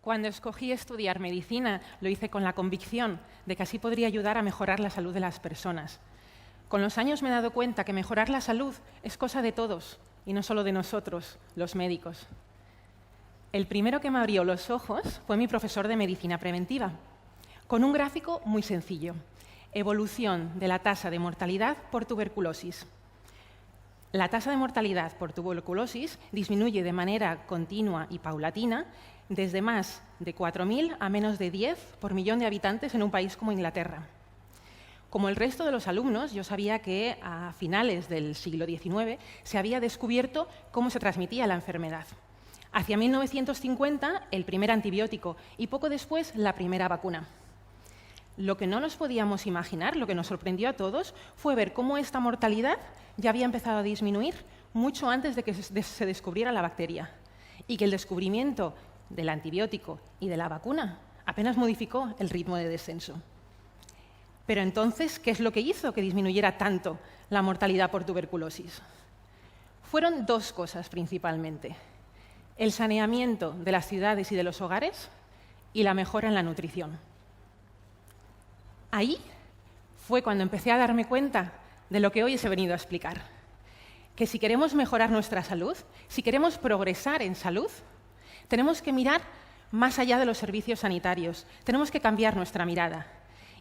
Cuando escogí estudiar medicina, lo hice con la convicción de que así podría ayudar a mejorar la salud de las personas. Con los años me he dado cuenta que mejorar la salud es cosa de todos y no solo de nosotros, los médicos. El primero que me abrió los ojos fue mi profesor de medicina preventiva, con un gráfico muy sencillo: evolución de la tasa de mortalidad por tuberculosis. La tasa de mortalidad por tuberculosis disminuye de manera continua y paulatina desde más de 4.000 a menos de 10 por millón de habitantes en un país como Inglaterra. Como el resto de los alumnos, yo sabía que a finales del siglo XIX se había descubierto cómo se transmitía la enfermedad. Hacia 1950, el primer antibiótico y poco después la primera vacuna. Lo que no nos podíamos imaginar, lo que nos sorprendió a todos, fue ver cómo esta mortalidad ya había empezado a disminuir mucho antes de que se descubriera la bacteria y que el descubrimiento del antibiótico y de la vacuna apenas modificó el ritmo de descenso. Pero entonces, ¿qué es lo que hizo que disminuyera tanto la mortalidad por tuberculosis? Fueron dos cosas principalmente: el saneamiento de las ciudades y de los hogares y la mejora en la nutrición. Ahí fue cuando empecé a darme cuenta de lo que hoy os he venido a explicar, que si queremos mejorar nuestra salud, si queremos progresar en salud, tenemos que mirar más allá de los servicios sanitarios, tenemos que cambiar nuestra mirada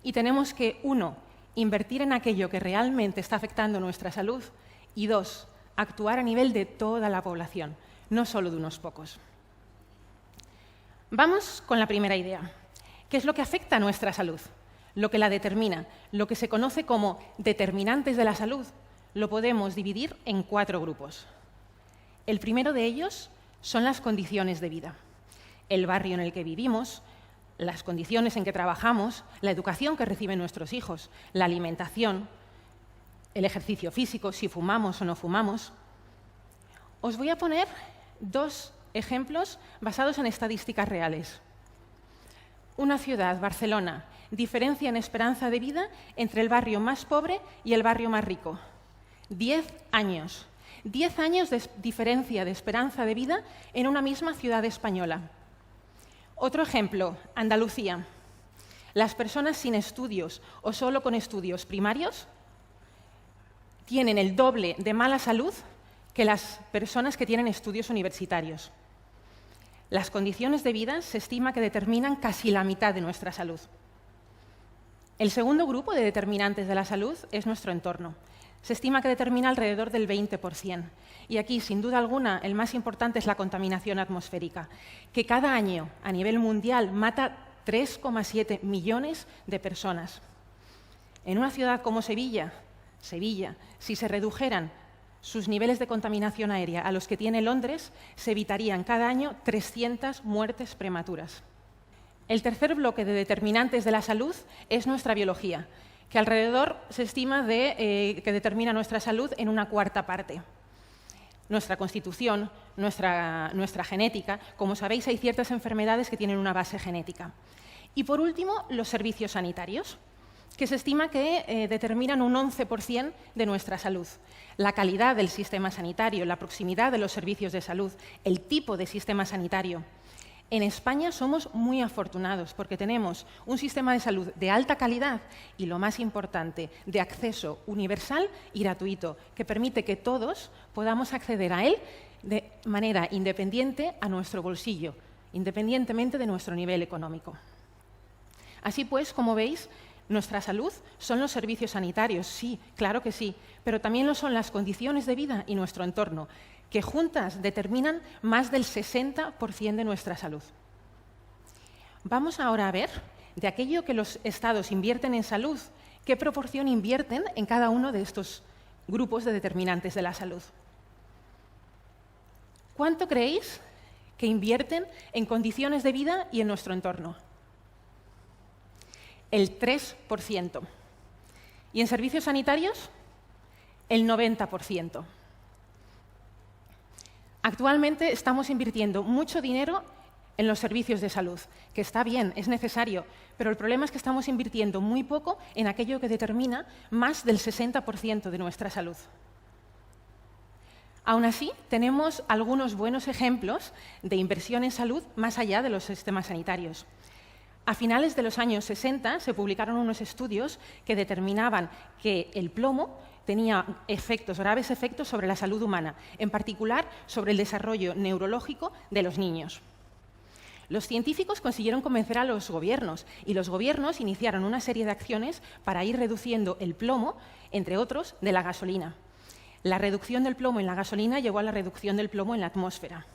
y tenemos que, 1, invertir en aquello que realmente está afectando nuestra salud y 2, actuar a nivel de toda la población, no solo de unos pocos. Vamos con la primera idea. ¿Qué es lo que afecta a nuestra salud? Lo que la determina, lo que se conoce como determinantes de la salud, lo podemos dividir en 4 grupos. El primero de ellos son las condiciones de vida: el barrio en el que vivimos, las condiciones en que trabajamos, la educación que reciben nuestros hijos, la alimentación, el ejercicio físico, si fumamos o no fumamos. Os voy a poner 2 ejemplos basados en estadísticas reales. Una ciudad, Barcelona, diferencia en esperanza de vida entre el barrio más pobre y el barrio más rico. 10 años. 10 años de diferencia de esperanza de vida en una misma ciudad española. Otro ejemplo, Andalucía. Las personas sin estudios o solo con estudios primarios tienen el doble de mala salud que las personas que tienen estudios universitarios. Las condiciones de vida se estima que determinan casi la mitad de nuestra salud. El segundo grupo de determinantes de la salud es nuestro entorno. Se estima que determina alrededor del 20%. Y aquí, sin duda alguna, el más importante es la contaminación atmosférica, que cada año, a nivel mundial, mata 3,7 millones de personas. En una ciudad como Sevilla, si se redujeran sus niveles de contaminación aérea a los que tiene Londres, se evitarían cada año 300 muertes prematuras. El tercer bloque de determinantes de la salud es nuestra biología, que alrededor se estima que determina nuestra salud en una cuarta parte. Nuestra constitución, nuestra genética. Como sabéis, hay ciertas enfermedades que tienen una base genética. Y por último, los servicios sanitarios, que se estima que determinan un 11% de nuestra salud. La calidad del sistema sanitario, la proximidad de los servicios de salud, el tipo de sistema sanitario. En España somos muy afortunados porque tenemos un sistema de salud de alta calidad y, lo más importante, de acceso universal y gratuito, que permite que todos podamos acceder a él de manera independiente a nuestro bolsillo, independientemente de nuestro nivel económico. Así pues, como veis, nuestra salud son los servicios sanitarios, sí, claro que sí, pero también lo son las condiciones de vida y nuestro entorno, que juntas determinan más del 60% de nuestra salud. Vamos ahora a ver, de aquello que los estados invierten en salud, qué proporción invierten en cada uno de estos grupos de determinantes de la salud. ¿Cuánto creéis que invierten en condiciones de vida y en nuestro entorno? El 3%. ¿Y en servicios sanitarios? El 90%. Actualmente estamos invirtiendo mucho dinero en los servicios de salud, que está bien, es necesario, pero el problema es que estamos invirtiendo muy poco en aquello que determina más del 60% de nuestra salud. Aún así, tenemos algunos buenos ejemplos de inversión en salud más allá de los sistemas sanitarios. A finales de los años 60 se publicaron unos estudios que determinaban que el plomo tenía graves efectos sobre la salud humana, en particular sobre el desarrollo neurológico de los niños. Los científicos consiguieron convencer a los gobiernos y los gobiernos iniciaron una serie de acciones para ir reduciendo el plomo, entre otros, de la gasolina. La reducción del plomo en la gasolina llevó a la reducción del plomo en la atmósfera.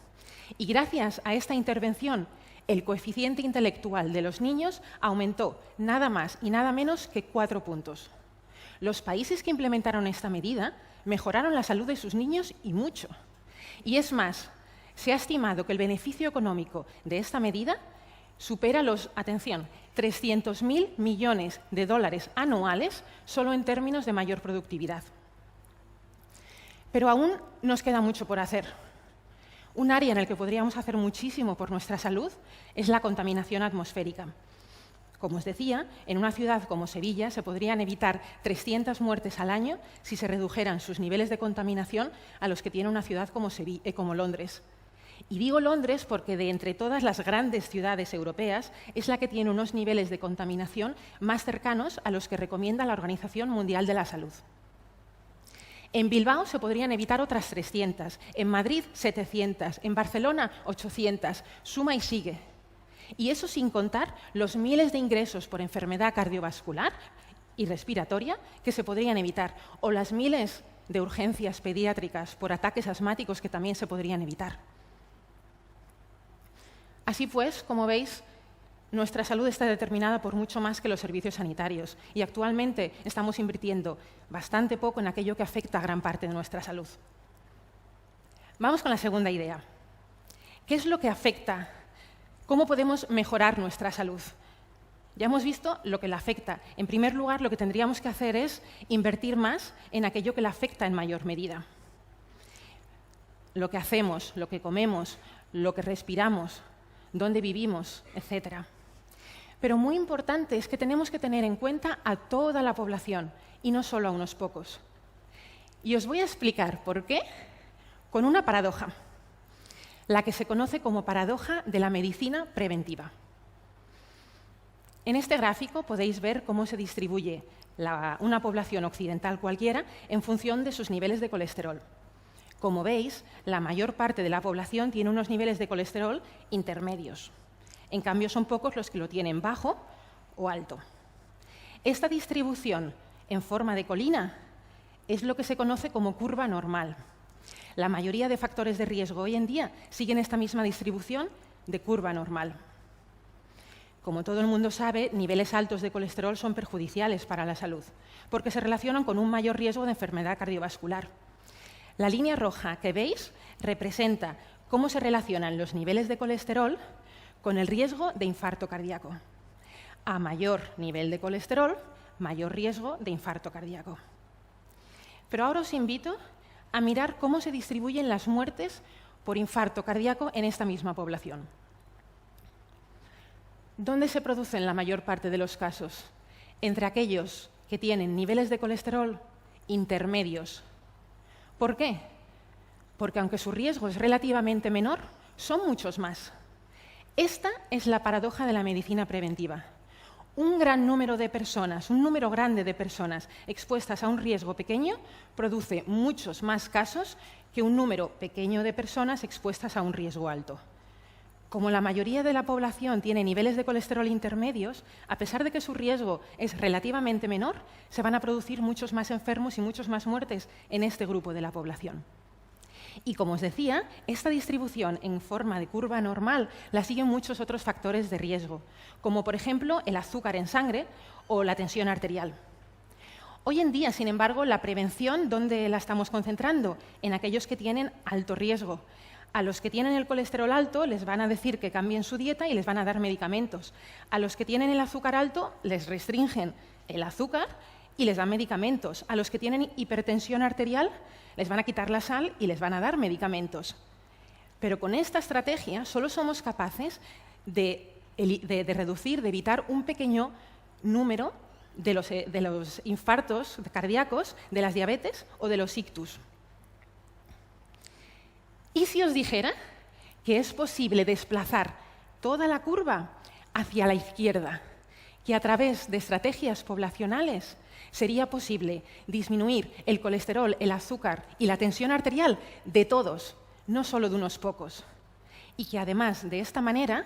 Y gracias a esta intervención, el coeficiente intelectual de los niños aumentó nada más y nada menos que 4 puntos. Los países que implementaron esta medida mejoraron la salud de sus niños y mucho. Y es más, se ha estimado que el beneficio económico de esta medida supera los, atención, 300.000 millones de dólares anuales solo en términos de mayor productividad. Pero aún nos queda mucho por hacer. Un área en el que podríamos hacer muchísimo por nuestra salud es la contaminación atmosférica. Como os decía, en una ciudad como Sevilla se podrían evitar 300 muertes al año si se redujeran sus niveles de contaminación a los que tiene una ciudad como Londres. Y digo Londres porque de entre todas las grandes ciudades europeas es la que tiene unos niveles de contaminación más cercanos a los que recomienda la Organización Mundial de la Salud. En Bilbao se podrían evitar otras 300, en Madrid 700, en Barcelona 800, suma y sigue. Y eso sin contar los miles de ingresos por enfermedad cardiovascular y respiratoria que se podrían evitar, o las miles de urgencias pediátricas por ataques asmáticos que también se podrían evitar. Así pues, como veis, nuestra salud está determinada por mucho más que los servicios sanitarios y actualmente estamos invirtiendo bastante poco en aquello que afecta a gran parte de nuestra salud. Vamos con la segunda idea. ¿Qué es lo que afecta? ¿Cómo podemos mejorar nuestra salud? Ya hemos visto lo que la afecta. En primer lugar, lo que tendríamos que hacer es invertir más en aquello que la afecta en mayor medida. Lo que hacemos, lo que comemos, lo que respiramos, dónde vivimos, etcétera. Pero muy importante es que tenemos que tener en cuenta a toda la población y no solo a unos pocos. Y os voy a explicar por qué con una paradoja, la que se conoce como paradoja de la medicina preventiva. En este gráfico podéis ver cómo se distribuye una población occidental cualquiera en función de sus niveles de colesterol. Como veis, la mayor parte de la población tiene unos niveles de colesterol intermedios. En cambio, son pocos los que lo tienen bajo o alto. Esta distribución en forma de colina es lo que se conoce como curva normal. La mayoría de factores de riesgo hoy en día siguen esta misma distribución de curva normal. Como todo el mundo sabe, niveles altos de colesterol son perjudiciales para la salud, porque se relacionan con un mayor riesgo de enfermedad cardiovascular. La línea roja que veis representa cómo se relacionan los niveles de colesterol con el riesgo de infarto cardíaco. A mayor nivel de colesterol, mayor riesgo de infarto cardíaco. Pero ahora os invito a mirar cómo se distribuyen las muertes por infarto cardíaco en esta misma población. ¿Dónde se producen la mayor parte de los casos? Entre aquellos que tienen niveles de colesterol intermedios. ¿Por qué? Porque aunque su riesgo es relativamente menor, son muchos más. Esta es la paradoja de la medicina preventiva. Un gran número de personas, un número grande de personas expuestas a un riesgo pequeño produce muchos más casos que un número pequeño de personas expuestas a un riesgo alto. Como la mayoría de la población tiene niveles de colesterol intermedios, a pesar de que su riesgo es relativamente menor, se van a producir muchos más enfermos y muchas más muertes en este grupo de la población. Y como os decía, esta distribución en forma de curva normal la siguen muchos otros factores de riesgo, como por ejemplo el azúcar en sangre o la tensión arterial. Hoy en día, sin embargo, la prevención, ¿dónde la estamos concentrando? En aquellos que tienen alto riesgo. A los que tienen el colesterol alto les van a decir que cambien su dieta y les van a dar medicamentos. A los que tienen el azúcar alto les restringen el azúcar y les dan medicamentos. A los que tienen hipertensión arterial les van a quitar la sal y les van a dar medicamentos. Pero con esta estrategia solo somos capaces de reducir, de evitar un pequeño número de los infartos cardíacos, de las diabetes o de los ictus. ¿Y si os dijera que es posible desplazar toda la curva hacia la izquierda, que a través de estrategias poblacionales sería posible disminuir el colesterol, el azúcar y la tensión arterial de todos, no solo de unos pocos? Y que además de esta manera,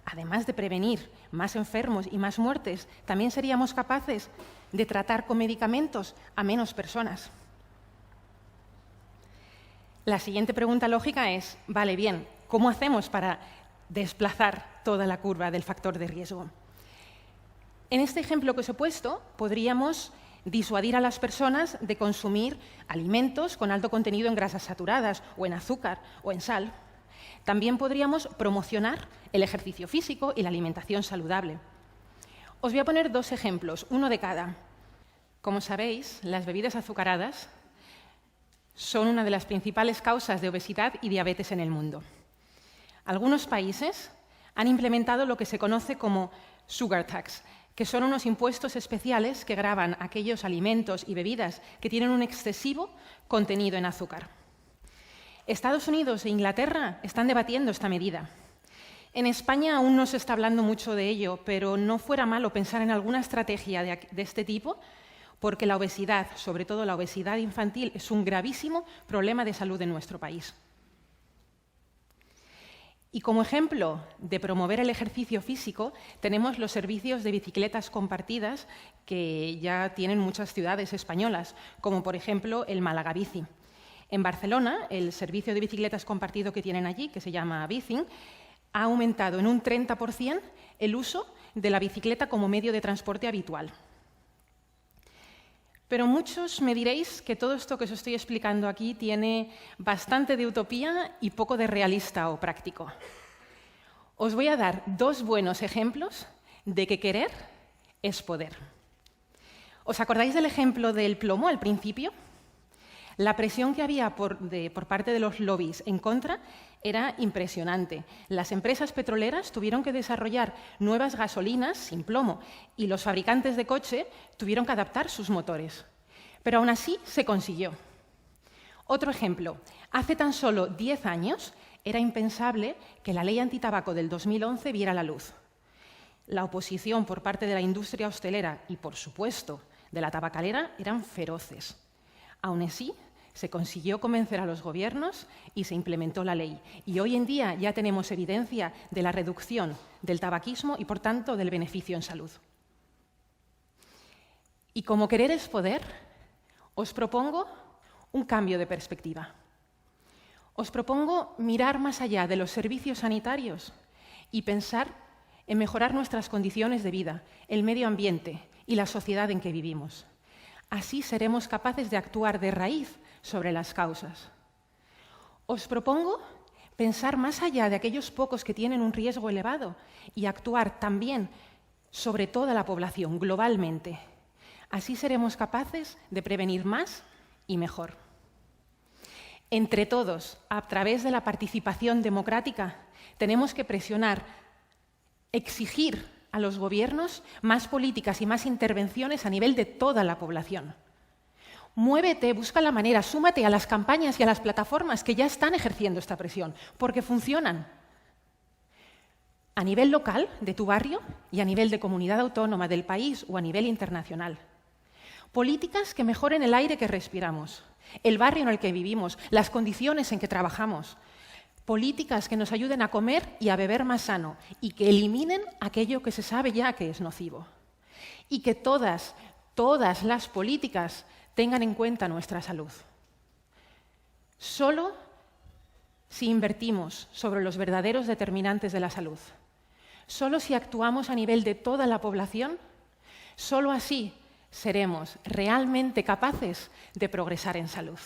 además de prevenir más enfermos y más muertes, también seríamos capaces de tratar con medicamentos a menos personas. La siguiente pregunta lógica es, vale, bien, ¿cómo hacemos para desplazar toda la curva del factor de riesgo? En este ejemplo que os he puesto, podríamos disuadir a las personas de consumir alimentos con alto contenido en grasas saturadas, o en azúcar, o en sal. También podríamos promocionar el ejercicio físico y la alimentación saludable. Os voy a poner dos ejemplos, uno de cada. Como sabéis, las bebidas azucaradas son una de las principales causas de obesidad y diabetes en el mundo. Algunos países han implementado lo que se conoce como sugar tax, que son unos impuestos especiales que gravan aquellos alimentos y bebidas que tienen un excesivo contenido en azúcar. Estados Unidos e Inglaterra están debatiendo esta medida. En España aún no se está hablando mucho de ello, pero no fuera malo pensar en alguna estrategia de este tipo, porque la obesidad, sobre todo la obesidad infantil, es un gravísimo problema de salud en nuestro país. Y como ejemplo de promover el ejercicio físico, tenemos los servicios de bicicletas compartidas que ya tienen muchas ciudades españolas, como por ejemplo el Málaga Bici. En Barcelona, el servicio de bicicletas compartido que tienen allí, que se llama Bicing, ha aumentado en un 30% el uso de la bicicleta como medio de transporte habitual. Pero muchos me diréis que todo esto que os estoy explicando aquí tiene bastante de utopía y poco de realista o práctico. Os voy a dar dos buenos ejemplos de que querer es poder. ¿Os acordáis del ejemplo del plomo al principio? La presión que había por parte de los lobbies en contra era impresionante. Las empresas petroleras tuvieron que desarrollar nuevas gasolinas sin plomo y los fabricantes de coche tuvieron que adaptar sus motores. Pero aún así se consiguió. Otro ejemplo. Hace tan solo 10 años era impensable que la ley antitabaco del 2011 viera la luz. La oposición por parte de la industria hostelera y, por supuesto, de la tabacalera eran feroces. Aún así, se consiguió convencer a los gobiernos y se implementó la ley. Y hoy en día ya tenemos evidencia de la reducción del tabaquismo y, por tanto, del beneficio en salud. Y como querer es poder, os propongo un cambio de perspectiva. Os propongo mirar más allá de los servicios sanitarios y pensar en mejorar nuestras condiciones de vida, el medio ambiente y la sociedad en que vivimos. Así seremos capaces de actuar de raíz sobre las causas. Os propongo pensar más allá de aquellos pocos que tienen un riesgo elevado y actuar también sobre toda la población, globalmente. Así seremos capaces de prevenir más y mejor. Entre todos, a través de la participación democrática, tenemos que presionar, exigir a los gobiernos más políticas y más intervenciones a nivel de toda la población. Muévete, busca la manera, súmate a las campañas y a las plataformas que ya están ejerciendo esta presión, porque funcionan. A nivel local, de tu barrio, y a nivel de comunidad autónoma del país o a nivel internacional. Políticas que mejoren el aire que respiramos, el barrio en el que vivimos, las condiciones en que trabajamos. Políticas que nos ayuden a comer y a beber más sano y que eliminen aquello que se sabe ya que es nocivo. Y que todas las políticas tengan en cuenta nuestra salud. Solo si invertimos sobre los verdaderos determinantes de la salud, solo si actuamos a nivel de toda la población, solo así seremos realmente capaces de progresar en salud.